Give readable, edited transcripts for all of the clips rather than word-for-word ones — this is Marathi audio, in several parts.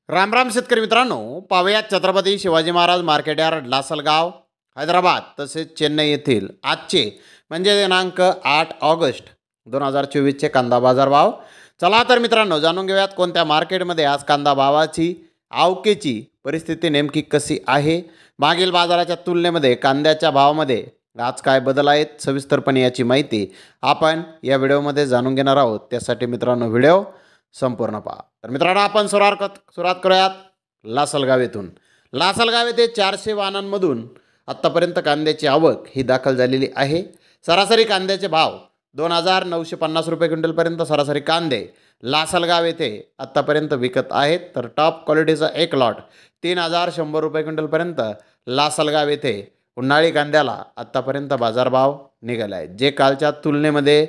राम राम शेतकरी मित्रांनो, पावयात छत्रपती शिवाजी महाराज मार्केट यार्ड लासलगाव हैदराबाद तसेच चेन्नई येथील आजचे म्हणजे दिनांक 8 ऑगस्ट 2024चे कांदा बाजार भाव. चला तर मित्रांनो, जाणून घेऊयात कोणत्या मार्केटमध्ये आज कांदा भावाची आवकेची परिस्थिती नेमकी कशी आहे. मागील बाजाराच्या तुलनेमध्ये कांद्याच्या भावामध्ये आज काय बदल आहेत, सविस्तरपणे याची माहिती आपण या व्हिडिओमध्ये जाणून घेणार आहोत. त्यासाठी मित्रांनो व्हिडिओ संपूर्ण पहा. तर मित्रांनो, आपण सुरुवात करूयात लासलगाव येथून. लासलगाव येथे 400 वाहनांमधून आत्तापर्यंत कांद्याची आवक ही दाखल झालेली आहे. सरासरी कांद्याचे भाव 2950 रुपये क्विंटलपर्यंत सरासरी कांदे लासलगाव येथे आत्तापर्यंत विकत आहेत. तर टॉप क्वालिटीचा एक लॉट 3100 रुपये क्विंटलपर्यंत लासलगाव येथे उन्हाळी कांद्याला आत्तापर्यंत बाजारभाव निघाले आहेत, जे कालच्या तुलनेमध्ये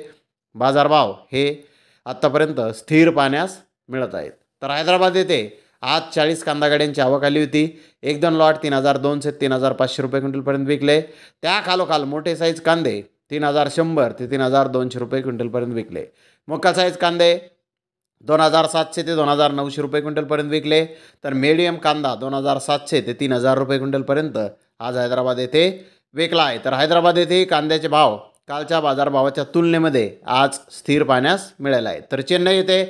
बाजारभाव हे आत्तापर्यंत स्थिर पाहण्यास मिळत आहेत. तर हैदराबाद येथे आज 40 कांदा गाड्यांची आवक आली होती. 1-2 लॉट 3200 ते 3500 रुपये क्विंटलपर्यंत विकले. त्या खालोखाल मोठे साईज कांदे 3100 ते 3200 रुपये क्विंटलपर्यंत विकले. मोठा साईज कांदे 2700 ते 2900 रुपये क्विंटलपर्यंत विकले. तर मीडियम कांदा 2700 ते 3000 रुपये क्विंटलपर्यंत आज हैदराबाद येथे विकला आहे. तर हैदराबाद येथे कांद्याचे भाव कालच्या बाजारभावाच्या तुलनेमध्ये आज स्थिर पाहण्यास मिळाले आहे. तर चेन्नई येथे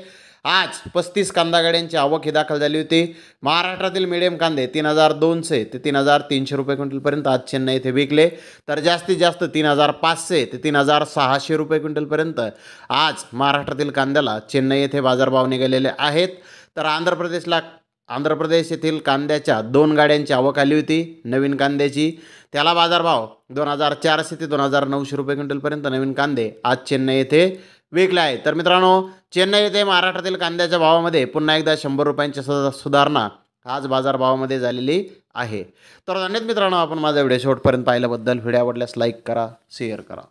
आज 35 कांदा गाड्यांची आवक ही दाखल झाली होती. महाराष्ट्रातील मीडियम कांदे 3200 ते 3300 रुपये क्विंटलपर्यंत आज चेन्नई येथे विकले. तर जास्तीत जास्त 3500 ते 3600 रुपये क्विंटलपर्यंत आज महाराष्ट्रातील कांद्याला चेन्नई येथे बाजारभाव निघालेले आहेत. तर आंध्र प्रदेश येथील कांद्याच्या 2 गाड्यांची आवक आली होती नवीन कांद्याची. त्याला बाजारभाव 2400 ते 2900 रुपये क्विंटलपर्यंत नवीन कांदे आज चेन्नई येथे विकले आहे. तर मित्रांनो, चेन्नई येथे महाराष्ट्रातील कांद्याच्या भावामध्ये पुन्हा एकदा 100 रुपयांची सुधारणा आज बाजारभावामध्ये झालेली आहे. तर धन्यवाद मित्रांनो, आपण माझा व्हिडिओ शेवटपर्यंत पाहिल्याबद्दल. व्हिडिओ आवडल्यास लाईक करा, शेअर करा.